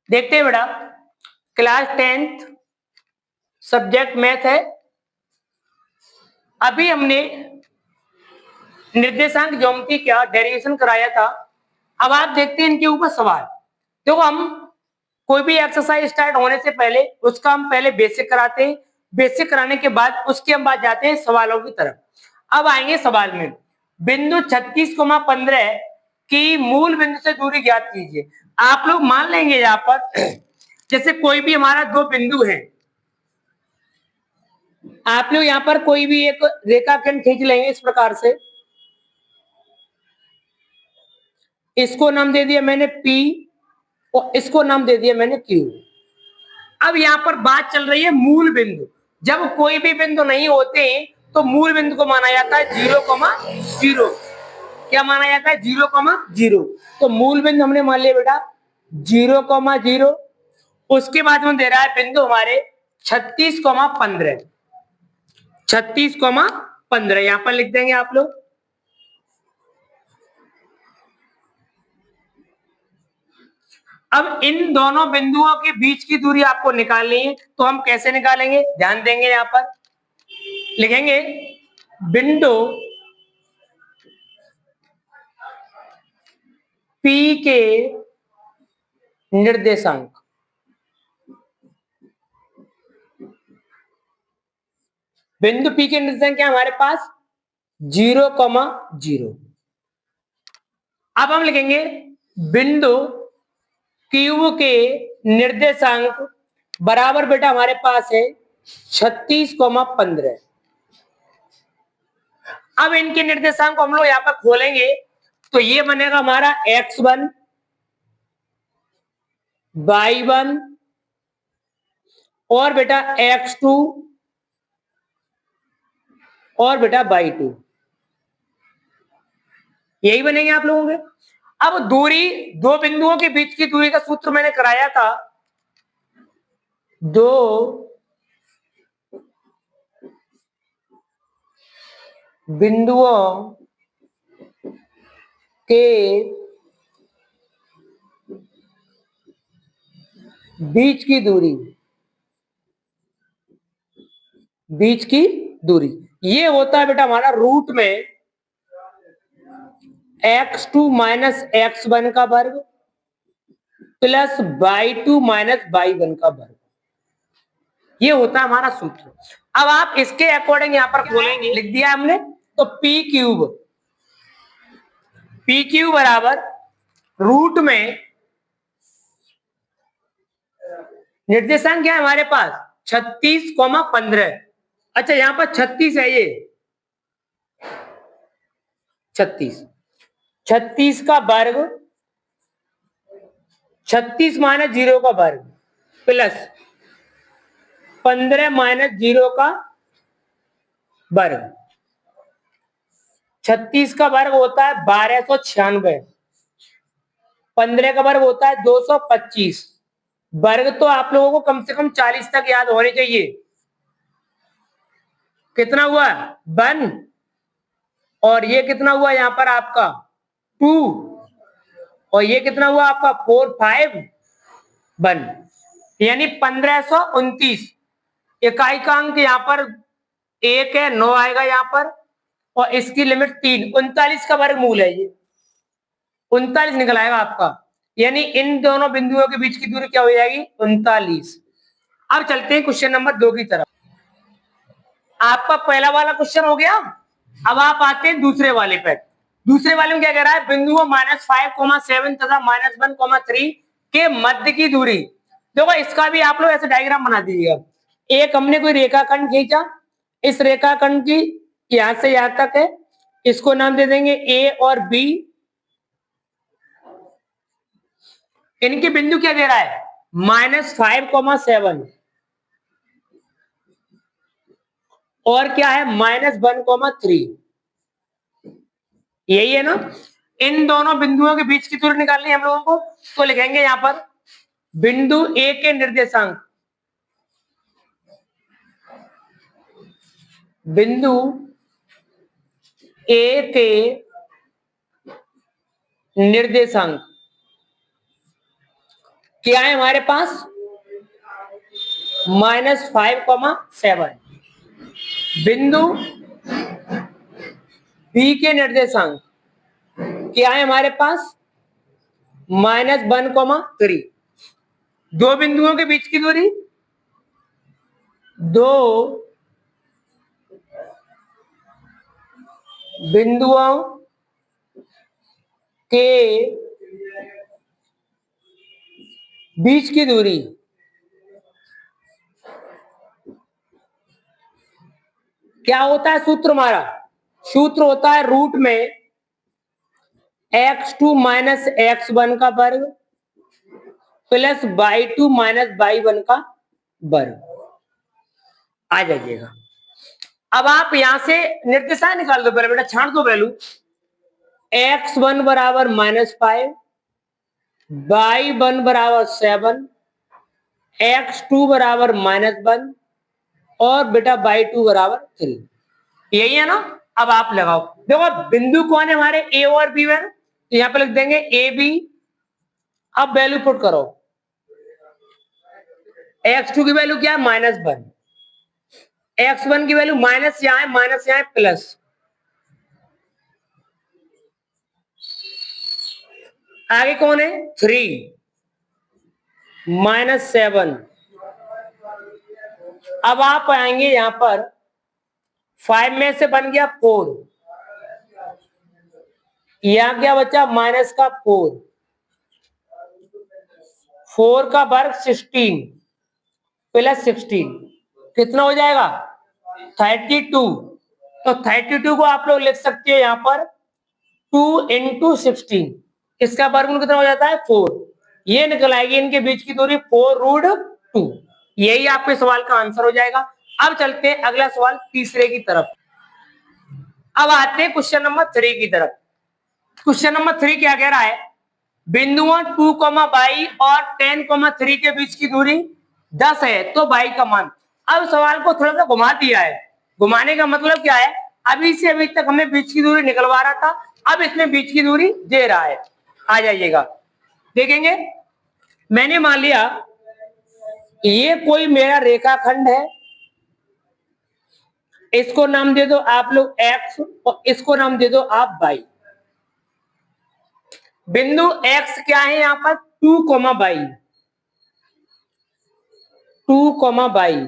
देखते हैं बेटा, क्लास 10th सब्जेक्ट मैथ है। अभी हमने निर्देशांक ज्योमेट्री का डेरिवेशन कराया था। अब आप देखते हैं इनके ऊपर सवाल। देखो, हम कोई भी एक्सरसाइज स्टार्ट होने से पहले उसका हम पहले बेसिक कराते हैं। बेसिक कराने के बाद उसके हम बाद जाते हैं सवालों की तरफ। अब आएंगे सवाल में, बिंदु 36,15 की मूल बिंदु से दूरी ज्ञात कीजिए। आप लोग मान लेंगे यहाँ पर जैसे कोई भी हमारा दो बिंदु है, आप लोग यहाँ पर कोई भी एक रेखाखंड खींच लेंगे इस प्रकार से। इसको नाम दे दिया मैंने P और इसको नाम दे दिया मैंने Q। अब यहाँ पर बात चल रही है मूल बिंदु। जब कोई भी बिंदु नहीं होते तो मूल बिंदु को माना जाता है 0,0। क्या माना जाता है? 0,0। तो मूल बिंदु हमने मान लिया बेटा 0,0। उसके बाद में दे रहा है बिंदु हमारे 36,15। 36,15 यहां पर लिख देंगे आप लोग। अब इन दोनों बिंदुओं के बीच की दूरी आपको निकालनी है, तो हम कैसे निकालेंगे? ध्यान देंगे, यहां पर लिखेंगे बिंदु P के निर्देशांक। बिंदु P के निर्देशांक क्या हमारे पास? 0,0। अब हम लिखेंगे बिंदु Q के निर्देशांक बराबर बेटा हमारे पास है 36,15। अब इनके निर्देशांक को हम लोग यहां पर खोलेंगे तो ये बनेगा हमारा x1, y1 और बेटा x2 और बेटा y2। यही बनेंगे आप लोगों के। अब दूरी, दो बिंदुओं के बीच की दूरी का सूत्र मैंने कराया था। दो बिंदुओं के बीच की दूरी, ये होता है बेटा हमारा रूट में x2 माइनस x1 का वर्ग प्लस y2 माइनस y1 का वर्ग। ये होता है हमारा सूत्र। अब आप इसके अकॉर्डिंग यहां पर खोलेंगे, लिख दिया हमने, तो पी क्यूब बराबर रूट में निर्देशांक क्या है हमारे पास? 36,15। अच्छा, यहां पर 36 है, ये 36 का वर्ग, 36 माइनस 0 का वर्ग प्लस 15 माइनस 0 का वर्ग। 36 का वर्ग होता है 1296, 15 का वर्ग होता है 225। वर्ग तो आप लोगों को कम से कम 40 तक याद होने चाहिए। कितना हुआ? 1। और ये कितना हुआ यहाँ पर आपका? 2। और ये कितना हुआ आपका? 4, 5, 1। यानी 1529। इकाई का अंक यहाँ पर 1 है, 9 आएगा यहाँ पर, और इसकी लिमिट 3। 39 का वर्गमूल है ये, 39 निकल आएगा आपका। यानी इन दोनों बिंदुओं के बीच की दूरी क्या हो जाएगी? 39। अब चलते हैं क्वेश्चन नंबर 2 की तरफ। आपका पहला वाला क्वेश्चन हो गया। अब आप आते हैं दूसरे वाले पे। दूसरे वाले में क्या कह रहा है? बिंदुओं -5,7 तथा -1,3 के मध्य की दूरी। देखो, इसका भी आप लोग ऐसे डायग्राम बना दीजिएगा। एक हमने कोई रेखाखंड खींचा, इस रेखाखंड की यहां से यहां तक है, इसको नाम दे देंगे ए और बी। इनके बिंदु क्या दे रहा है? -5,7 और क्या है? -1,3। यही है ना? इन दोनों बिंदुओं के बीच की दूरी निकालनी है हम लोगों को, तो लिखेंगे यहां पर बिंदु ए के निर्देशांक, बिंदु ए के निर्देशांक क्या है हमारे पास -5,7। बिंदु बी के निर्देशांक क्या है हमारे पास -1,3। दो बिंदुओं के बीच की दूरी, दो बिंदुओं के बीच की दूरी क्या होता है सूत्र हमारा? सूत्र होता है रूट में x2 माइनस x1 का वर्ग प्लस y2 माइनस y1 का वर्ग। आ जाइएगा। अब आप यहां से निर्देशांक निकाल दो, पहले बेटा छांट दो वैल्यू। x1 बराबर -5, y1 बराबर 7, x2 बराबर -1 और बेटा y2 बराबर 3। यही है ना? अब आप लगाओ। देखो बिंदु कौन है हमारे, ए और बी में, तो यहां पे लिख देंगे ए बी। अब वैल्यू पुट करो। x2 की वैल्यू क्या है -1, x1 की वैल्यू माइनस यहां है, माइनस यहां है, प्लस। आगे कौन है 3 -7। अब आप आएंगे यहां पर 5 में से बन गया 4, यहां क्या बचा माइनस का 4, 4 का वर्ग 16 प्लस 16 कितना हो जाएगा 32। तो 32 को आप लोग लिख सकते हैं यहां पर 2 इंटू 16, इसका वर्गमूल कितना हो जाता है 4। ये निकल आएगी इनके बीच की दूरी 4√2। यही आपके सवाल का आंसर हो जाएगा। अब चलते हैं अगला सवाल तीसरे की तरफ। अब आते हैं क्वेश्चन नंबर 3 की तरफ। क्वेश्चन नंबर 3 क्या कह रहा है, बिंदुओं 2, बाई और 10, 3 के बीच की दूरी 10 है तो बाई का मान। अब सवाल को थोड़ा सा घुमा दिया है। घुमाने का मतलब क्या है, अभी से अभी तक हमें बीच की दूरी निकलवा रहा था, अब इसमें बीच की दूरी दे रहा है। आ जाइएगा, देखेंगे। मैंने मान लिया ये कोई मेरा रेखाखंड है, इसको नाम दे दो आप लोग x और इसको नाम दे दो आप y। बिंदु x क्या है यहां पर 2, बाई, 2, बाई।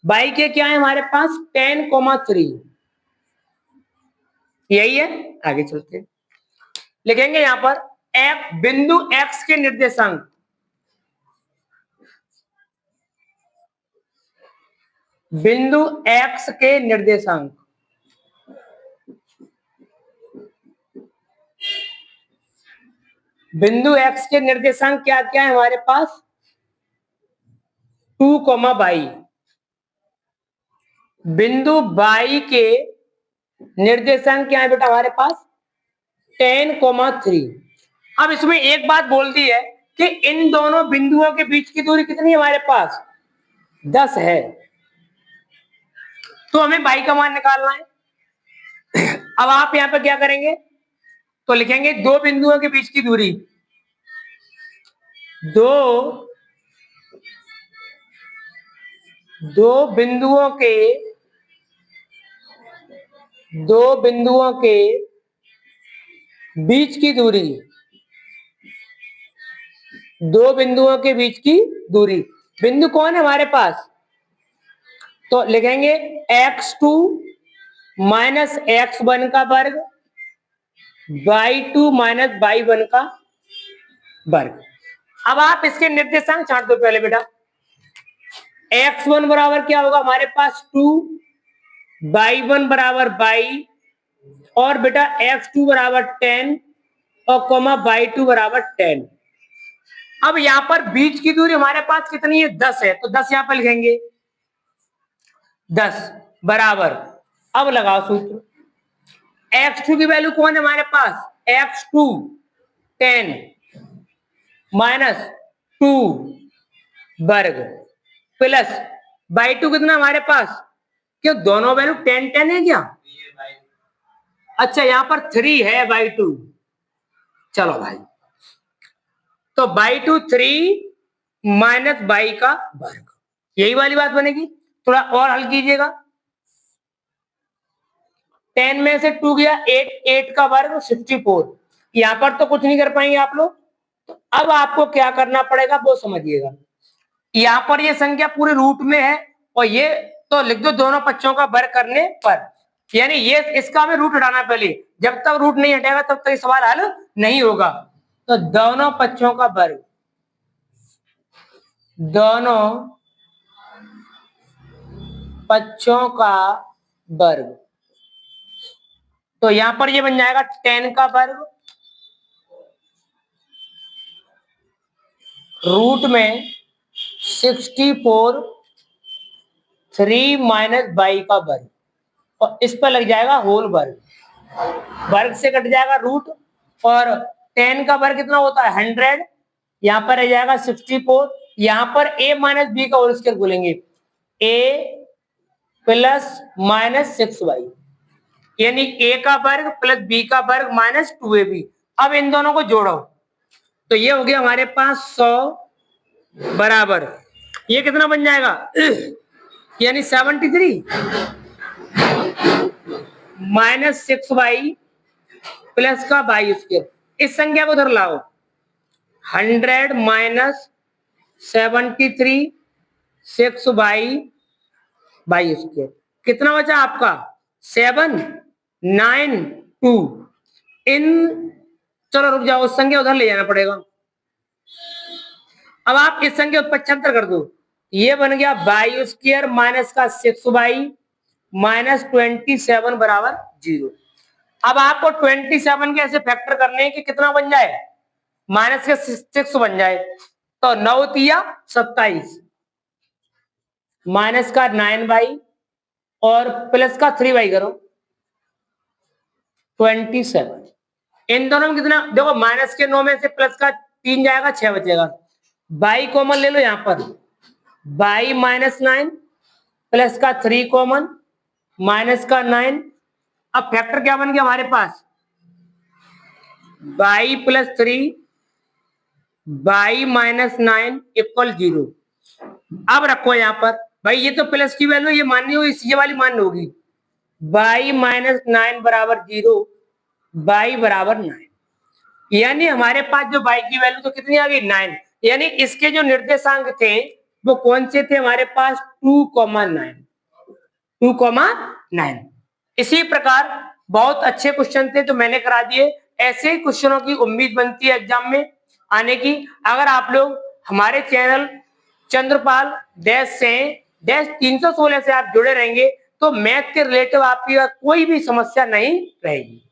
बाई के क्या है हमारे पास 10, 3। यही है। आगे चलते हैं, लिखेंगे यहां पर बिंदु x के निर्देशांक, बिंदु x के निर्देशांक बिंदु x के निर्देशांक क्या क्या है हमारे पास 2, बाई। बिंदु y के निर्देशांक क्या है बेटा हमारे पास 10, 3। अब इसमें एक बात बोल दी है कि इन दोनों बिंदुओं के बीच की दूरी कितनी है हमारे पास 10 है, तो हमें y का मान निकालना है। अब आप यहां पर क्या करेंगे, तो लिखेंगे दो बिंदुओं के बीच की दूरी, दो बिंदुओं के बीच की दूरी, दो बिंदुओं के बीच की दूरी। बिंदु कौन है हमारे पास, तो लिखेंगे x2 माइनस x1 का वर्ग y2 माइनस y1 का वर्ग। अब आप इसके निर्देशांक छांट दो पहले बेटा। x1 बराबर क्या होगा हमारे पास 2, y1 बराबर y और बेटा x2 बराबर 10 और y2 बराबर 10। अब यहां पर बीच की दूरी हमारे पास कितनी है 10 है, तो 10 यहां पर लिखेंगे 10 बराबर। अब लगाओ सूत्र, x2 की वैल्यू कौन है हमारे पास x2 10 माइनस 2 वर्ग प्लस y2 कितना हमारे पास, क्यों दोनों वैल्यू 10 है क्या, अच्छा यहां पर 3 है y2। चलो भाई, तो बाई टू 3 माइनस बाई का वर्ग, यही वाली बात बनेगी। थोड़ा और हल कीजिएगा। 10 में से 2 गया 8, 8 का वर्ग 64। यहां पर तो कुछ नहीं कर पाएंगे आप लोग, तो अब आपको क्या करना पड़ेगा वो समझिएगा। यहां पर ये संख्या पूरे रूट में है और ये तो लिख दो दोनों पक्षों का वर्ग करने पर, यानी ये इसका हमें रूट हटाना पहले। जब तक रूट नहीं हटेगा तब तक सवाल हल नहीं होगा। तो दोनों पक्षों का वर्ग, दोनों पक्षों का वर्ग, तो यहां पर ये बन जाएगा 10 का वर्ग रूट में 64 3 माइनस बाई का वर्ग, और इस पर लग जाएगा होल वर्ग, वर्ग से कट जाएगा रूट, और 10 का वर्ग कितना होता है 100, यहां पर रह जाएगा 64, यहां पर a माइनस बी का होल स्क्वायर बोलेंगे, a प्लस माइनस 6y, यानी a का वर्ग प्लस b का वर्ग माइनस 2ab। अब इन दोनों को जोड़ो तो ये हो गया हमारे पास 100 बराबर, ये कितना बन जाएगा यानी 73 माइनस 6y प्लस का बाई स्क्वायर। इस संख्या को उधर लाओ, 100 माइनस 73 6 बाई स्क्वायर, कितना बचा आपका 792। इन चलो रुक जाओ, उस संख्या उधर ले जाना पड़ेगा। अब आप इस संख्या 75 कर दो, ये बन गया बाई स्क्वायर माइनस का 6 माइनस 27 बराबर 0। अब आपको 27 के ऐसे फैक्टर करने हैं कि कितना बन जाए, माइनस के 6 बन जाए, तो 9 तिया 27 माइनस का 9y और प्लस का 3y करो 27। इन दोनों में कितना देखो, माइनस के 9 में से प्लस का 3 जाएगा 6 बचेगा, बाई कॉमन ले लो, यहां पर बाई माइनस 9 प्लस का 3 कॉमन माइनस का 9। अब फैक्टर क्या बन गया हमारे पास, y plus 3 y minus 9 equal 0। अब रखो यहां पर भाई, ये तो प्लस की वैल्यू ये माननी होगी, ये वाली माननी होगी, बाई माइनस 9 बराबर 0, बाई बराबर 9, यानी हमारे पास जो बाई की वैल्यू तो कितनी आ गई 9, यानी इसके जो निर्देशांक थे वो कौन से थे हमारे पास 2,9, 2,9। इसी प्रकार बहुत अच्छे क्वेश्चन थे जो मैंने करा दिए, ऐसे ही क्वेश्चनों की उम्मीद बनती है एग्जाम में आने की। अगर आप लोग हमारे चैनल चंद्रपाल डैश से डैश 316 से आप जुड़े रहेंगे तो मैथ के रिलेटिव आपकी कोई भी समस्या नहीं रहेगी।